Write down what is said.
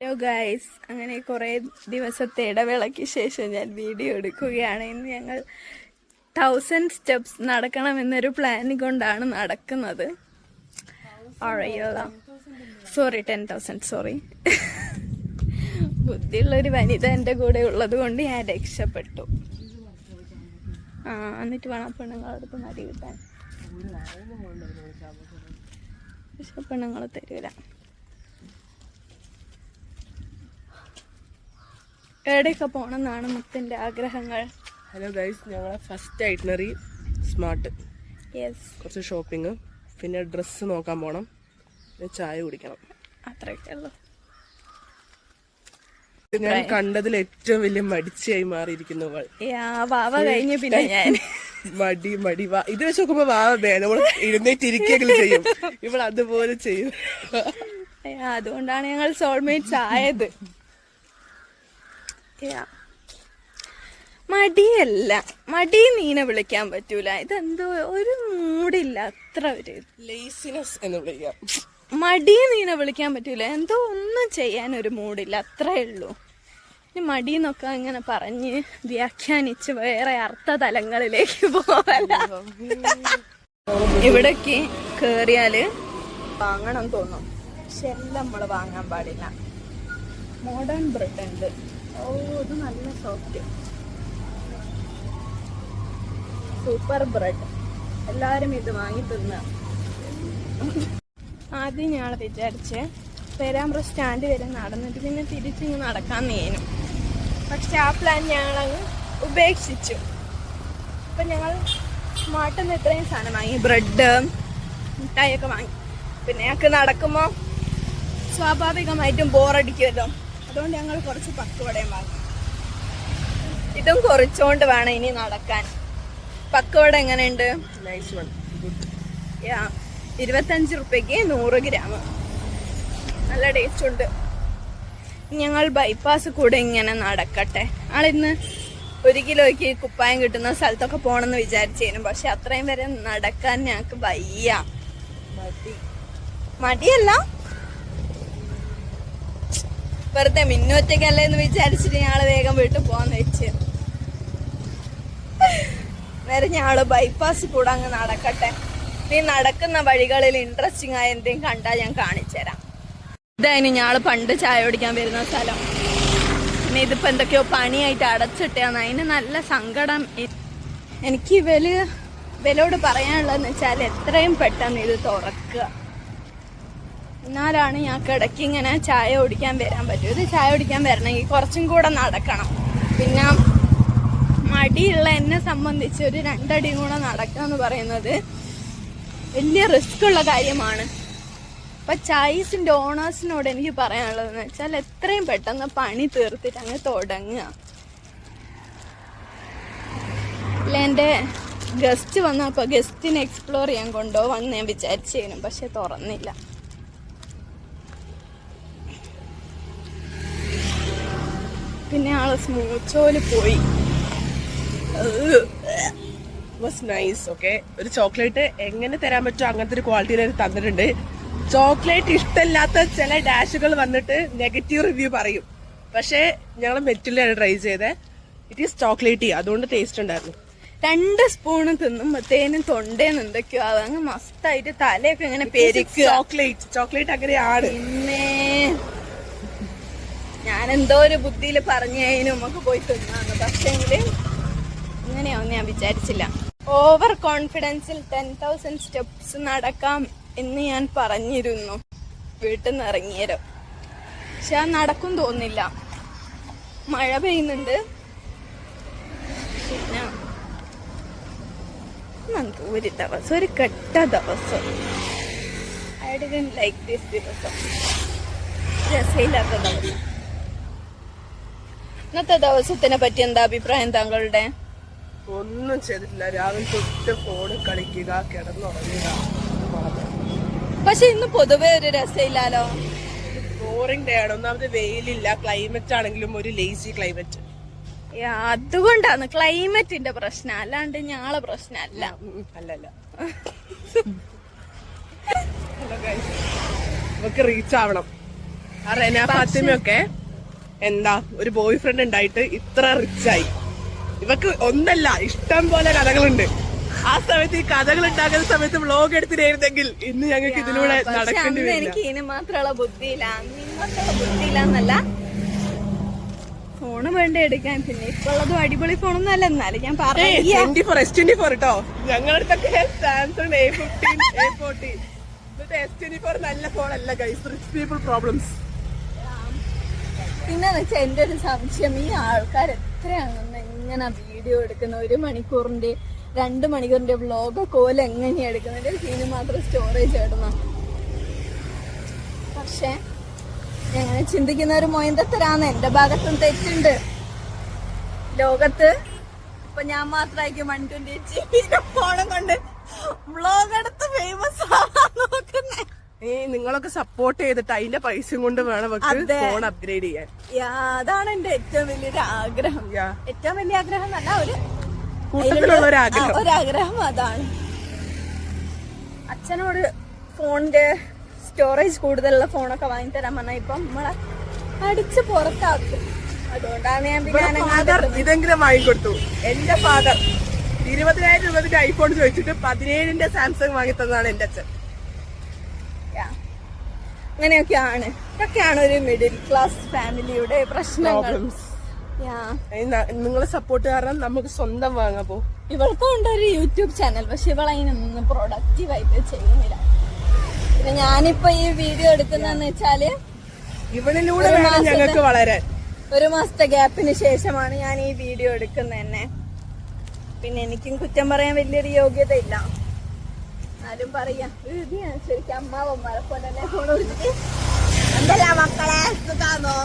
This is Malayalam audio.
ഹലോ ഗൈസ്, അങ്ങനെ കുറേ ദിവസത്തെ ഇടവേളയ്ക്ക് ശേഷം ഞാൻ വീഡിയോ എടുക്കുകയാണ്. ഇന്ന് ഞങ്ങൾ 1000 സ്റ്റെപ്സ് നടക്കണമെന്നൊരു പ്ലാൻ കൊണ്ടാണ് നടക്കുന്നത്. സോറി 10,000 ബുദ്ധിയുള്ളൊരു വനിത എൻ്റെ കൂടെ ഉള്ളത് കൊണ്ട് ഞാൻ രക്ഷപ്പെട്ടു. എന്നിട്ട് വേണം പെണ്ണുങ്ങളടുത്ത് മടി കിട്ടാൻ. പക്ഷെ പെണ്ണുങ്ങൾ തരൂല. എവിടെയൊക്കെ പോകണമെന്നാണ് മുത്തിന്റെ ആഗ്രഹങ്ങൾ? ഹലോ ഗൈസ്, ഞങ്ങളെ ഫസ്റ്റ് ഐറ്റിനറി സ്മാർട്ട്. യെസ്, കുറച്ച് ഷോപ്പിംഗ്, പിന്നെ ഡ്രസ്സ് നോക്കാൻ പോകണം, പിന്നെ ചായ കുടിക്കണം. അത്രയൊക്കെ ഉള്ളു. ഞാൻ കണ്ടതിൽ ഏറ്റവും വലിയ മടിച്ചായി മാറിയിരിക്കുന്നു. വാവ കഴിഞ്ഞു പിന്നെ ഞാൻ മടി ഇത് വെച്ച് നോക്കുമ്പോ വാവ നമ്മൾ എഴുന്നേറ്റിരിക്കെങ്കിലും ചെയ്യും. ഇവൾ അതുപോലെ ചെയ്യും. അതുകൊണ്ടാണ് ഞങ്ങൾ സോൾമേറ്റ്സ് ആയത്. മടിയല്ല, മടി നീനെ വിളിക്കാൻ പറ്റൂല. ഇതെന്തോ ഒരു മൂടില്ല, അത്ര ഒരു ലേസിനെസ് എന്ന് വിളിക്കാം. മടി നീനെ വിളിക്കാൻ പറ്റൂല, എന്തോ ഒന്നും ചെയ്യാൻ ഒരു മൂടില്ല, അത്രേ ഉള്ളൂ. ഇനി മടിന്നൊക്കെ ഇങ്ങനെ പറഞ്ഞ് വ്യാഖ്യാനിച്ച് വേറെ അർത്ഥതലങ്ങളിലേക്ക് പോവല്ല. ഇവിടേക്ക് കേറിയാല് വാങ്ങണം തോന്നും, പക്ഷെ എല്ലാം നമ്മള് വാങ്ങാൻ പാടില്ല. മോഡേൺ ബ്രെഡ് ഉണ്ട്. ഇത് നല്ല സോഫ്റ്റ് സൂപ്പർ ബ്രെഡ്. എല്ലാരും ഇത് വാങ്ങി തിന്ന. ആദ്യം ഞങ്ങൾ വിചാരിച്ച് പേരാമ്പ്ര സ്റ്റാൻഡ് വരെ നടന്നിട്ട് പിന്നെ തിരിച്ചിങ്ങ് നടക്കാൻ നേനും. പക്ഷെ ആ പ്ലാൻ ഞങ്ങളങ്ങ് ഉപേക്ഷിച്ചു. അപ്പം ഞങ്ങൾ സ്മാർട്ടിൽ നിന്ന് ഇത്രയും സാധനം വാങ്ങി, ബ്രെഡ് മിഠായിയൊക്കെ വാങ്ങി. പിന്നെ ഞങ്ങൾക്ക് നടക്കുമ്പോൾ സ്വാഭാവികമായിട്ടും ബോറടിക്കുമല്ലോ, അതുകൊണ്ട് ഞങ്ങൾ കുറച്ച് പക്കുവടയും വാങ്ങി. ഇതും കുറച്ചുകൊണ്ട് വേണം ഇനി നടക്കാൻ. പക്കുവട എങ്ങനെയുണ്ട്? 25 രൂപയ്ക്ക് 100 ഗ്രാം. നല്ല ടേസ്റ്റ് ഉണ്ട്. ഞങ്ങൾ ബൈപ്പാസ് കൂടെ ഇങ്ങനെ നടക്കട്ടെ. ആളിന്ന് 1 കിലോയ്ക്ക് കുപ്പായം കിട്ടുന്ന സ്ഥലത്തൊക്കെ പോകണമെന്ന് വിചാരിച്ചേനും, പക്ഷെ അത്രയും വരെ നടക്കാൻ ഞങ്ങൾക്ക് വയ്യ. മടിയല്ല, വെറുതെ മിന്നൊറ്റക്കല്ലേ എന്ന് വിചാരിച്ചിട്ട് ഞങ്ങള് വേഗം വീട്ടിൽ പോകാന്ന് വെച്ച് നേരെ ഞങ്ങള് ബൈപ്പാസ് കൂടെ അങ്ങ് നടക്കട്ടെ. നീ നടക്കുന്ന വഴികളിൽ ഇൻട്രസ്റ്റിംഗ് ആയ എന്തെങ്കിലും കണ്ടാൽ ഞാൻ കാണിച്ചു തരാം. ഇതായിരുന്നു ഞങ്ങള് പണ്ട് ചായ കുടിക്കാൻ വരുന്ന സ്ഥലം. പിന്നെ ഇതിപ്പോ എന്തൊക്കെയോ പണിയായിട്ട് അടച്ചിട്ടാണ്. അതിന് നല്ല സങ്കടം. എനിക്ക് ഇവലോട് പറയാനുള്ളതെന്ന് വെച്ചാൽ എത്രയും പെട്ടെന്ന് ഇത് തുറക്കുക, എന്നാലാണ് ഞങ്ങൾക്ക് ഇടയ്ക്ക് ഇങ്ങനെ ചായ കുടിക്കാൻ വരാൻ പറ്റും. ഇത് ചായ കുടിക്കാൻ വരണമെങ്കിൽ കുറച്ചും കൂടെ നടക്കണം. പിന്നെ മടിയുള്ള എന്നെ സംബന്ധിച്ച് ഒരു 2 അടിയും കൂടെ നടക്കുക എന്ന് പറയുന്നത് വലിയ റിസ്ക് ഉള്ള കാര്യമാണ്. അപ്പം ചായസിൻ്റെ ഓണേഴ്സിനോട് എനിക്ക് പറയാനുള്ളതെന്ന് വെച്ചാൽ എത്രയും പെട്ടെന്ന് പണി തീർത്തിട്ട് അങ്ങ് തുടങ്ങുക. അല്ല, എൻ്റെ ഗസ്റ്റ് വന്നപ്പോൾ ഗസ്റ്റിനെ എക്സ്പ്ലോർ ചെയ്യാൻ കൊണ്ടുപോകാമെന്ന് ഞാൻ വിചാരിച്ചേനും, പക്ഷെ തുറന്നില്ല. പിന്നെ ആള് സ്മൂച്ചോല് പോയി. നൈസ്. ഓക്കെ, ഒരു ചോക്ലേറ്റ് എങ്ങനെ തരാൻ പറ്റുമോ അങ്ങനത്തെ ഒരു ക്വാളിറ്റിയിൽ തന്നിട്ടുണ്ട്. ചോക്ലേറ്റ് ഇഷ്ടമില്ലാത്ത ചില ഡാഷുകൾ വന്നിട്ട് നെഗറ്റീവ് റിവ്യൂ പറയും, പക്ഷെ ഞങ്ങൾ മെറ്റിലാണ് ട്രൈ ചെയ്തത്. ഇറ്റ് ഈസ് ചോക്ലേറ്റി, അതുകൊണ്ട് ടേസ്റ്റ് ഉണ്ടായിരുന്നു. 2 സ്പൂണ് തിന്നുമ്പത്തേനും തൊണ്ടേന്ന് എന്തൊക്കെയോ അങ്ങ് മസ്തായിട്ട് തലയൊക്കെ ഇങ്ങനെ പെരുക്കുക. ചോക്ലേറ്റ് അങ്ങനെയാണ്. പിന്നെ ഞാൻ എന്തോ ഒരു ബുദ്ധിയിൽ പറഞ്ഞു കഴിഞ്ഞു നമുക്ക് പോയി തിന്നാന്ന്, പക്ഷേങ്കില് ഇങ്ങനെയാവും ഞാൻ വിചാരിച്ചില്ല. ഓവർ കോൺഫിഡൻസിൽ 10,000 സ്റ്റെപ്സ് നടക്കാം എന്ന് ഞാൻ പറഞ്ഞിരുന്നു വീട്ടിൽ നിന്ന് ഇറങ്ങിയരോ. പക്ഷെ അത് നടക്കും തോന്നില്ല, മഴ പെയ്യുന്നുണ്ട്. പിന്നെ ഒരു ദിവസം ഒരു കെട്ട ദിവസം. ഐ ഡിഡ്ന്റ് ലൈക്ക് ദിസ് ദിവസം, രസയില്ലാത്ത ദിവസം. ഇന്നത്തെ ദിവസത്തിനെ പറ്റി എന്താ അഭിപ്രായം താങ്കളുടെ? ഒന്നും ചെയ്തിട്ടില്ല, രാവിലെ തൊട്ട് ഫോണ് കളിക്കുക, കിടന്നുറങ്ങുക. പക്ഷെ ഇന്ന് പൊതുവെ ഒരു രസമില്ലാലോ, ബോറിംഗ് ഡേ ആണ്. ഒന്നാമത് വെയിലില്ല, ക്ലൈമറ്റ് ആണെങ്കിലും ഒരു ലേസി ക്ലൈമറ്റ്. അതുകൊണ്ടാണ് ക്ലൈമറ്റിന്റെ പ്രശ്നം, അല്ലാണ്ട് ഞങ്ങളെ പ്രശ്നമല്ല. അല്ലല്ല, നമുക്ക് റീച്ച് ആവണം. ആ റെന ഫാത്തിമയൊക്കെ എന്താ ഒരു ബോയ് ഫ്രണ്ട് ഉണ്ടായിട്ട് ഇത്ര റിച്ചായി. ഇവക്ക് ഒന്നല്ല ഇഷ്ടം പോലെ കഥകളുണ്ട്. ആ സമയത്ത് ഈ കഥകൾ ഉണ്ടാക്കുന്ന സമയത്ത് വ്ലോഗ് എടുത്തിട്ടായിരുന്നെങ്കിൽ ഇന്ന് ഞങ്ങൾക്ക് ഇതിലൂടെ നടക്കേണ്ടി വരില്ല. എനിക്ക് ഇതിന് മാത്രമുള്ള ബുദ്ധിയില്ല, എന്നല്ല ഫോണ് വേണ്ട എടുക്കാൻ. പിന്നെ ഇപ്പൊ ഉള്ളതും അടിപൊളി ഫോണൊന്നും അല്ല, എന്നാലും ഞാൻ പറഞ്ഞു S24 കേട്ടോ. ഞങ്ങളുടെ അടുത്തൊക്കെ സാംസങ് A15 A14. S24 നല്ല ഫോണല്ല ഗൈസ്. Rich people problems. പിന്നെന്ന് വെച്ചാൽ എന്റെ ഒരു സംശയം, ഈ ആൾക്കാർ എത്രയാണെന്ന് എങ്ങനെ വീഡിയോ എടുക്കുന്ന, 1 മണിക്കൂറിന്റെ 2 മണിക്കൂറിന്റെ വ്ലോഗൊക്കെ പോലെ എങ്ങനെയാ എടുക്കുന്നത്? ഇതിന് മാത്രം സ്റ്റോറേജ് ഇടുന്ന. പക്ഷെ എങ്ങനെ ചിന്തിക്കുന്ന ഒരു മൊയന്തത്തരാന്ന്. എന്റെ ഭാഗത്തും തെറ്റുണ്ട്. ലോകത്ത് ഇപ്പൊ ഞാൻ മാത്രമായിരിക്കും 128 GB ഫോണും കൊണ്ട് വ്ലോഗ് എടുത്ത് ഫേമസ് ആവാൻ നോക്കുന്നേ. നിങ്ങളൊക്കെ സപ്പോർട്ട് ചെയ്തിട്ട് അതിന്റെ പൈസയും കൊണ്ട് വേണം ഫോൺ അപ്ഗ്രേഡ് ചെയ്യാൻ. അതാണ് എന്റെ ഏറ്റവും വലിയൊരു ആഗ്രഹം. ഏറ്റവും വലിയ ആഗ്രഹം എന്നല്ല, കൂട്ടത്തിലുള്ള ഒരാഗ്രഹം അതാണ്. അച്ഛനോട് ഫോണിന്റെ സ്റ്റോറേജ് കൂടുതലുള്ള ഫോണൊക്കെ വാങ്ങിത്തരാൻ പറഞ്ഞാൽ ഇപ്പം നമ്മളെ അടിച്ച് പുറത്താക്കും. അതുകൊണ്ടാണ് ഞാൻ പിന്നെ ഇതെങ്കിലും വാങ്ങിക്കൊടുത്തു. എന്റെ ഫാദർ 20,000 രൂപയുടെ ഐഫോൺ ചോദിച്ചിട്ട് 17ന്റെ സാംസങ് വാങ്ങി തന്നതാണ് എന്റെ അച്ഛൻ. അങ്ങനെയൊക്കെയാണ്. ഇതൊക്കെയാണ് ഒരു മിഡിൽ ക്ലാസ് ഫാമിലിയുടെ പ്രശ്നങ്ങൾ. നിങ്ങളെ സപ്പോർട്ട് കാരണം നമുക്ക് സ്വന്തം വാങ്ങാപ്പോ. ഇവൾക്കും ഉണ്ട് ഒരു യൂട്യൂബ് ചാനൽ, പക്ഷെ ഇവളതിനൊന്നും പ്രൊഡക്റ്റീവായിട്ട് ചെയ്യുന്നില്ല. പിന്നെ ഞാനിപ്പോ ഈ വീഡിയോ എടുക്കുന്നതെന്ന് വെച്ചാല് ഇവളിലൂടെ ഞങ്ങൾക്ക് വളരാൻ 1 മാസത്തെ ഗ്യാപ്പിന് ശേഷമാണ് ഞാൻ ഈ വീഡിയോ എടുക്കുന്നത് തന്നെ. പിന്നെ എനിക്കും കുറ്റം പറയാൻ വലിയൊരു യോഗ്യത ഇല്ല. ആരും പറയാ ശരിക്കും അമ്മാവന്മാരെ പോലെ തന്നെ ഫോൺ വിളിച്ചിട്ട് എന്തല്ല മക്കളെ സുഖാണോ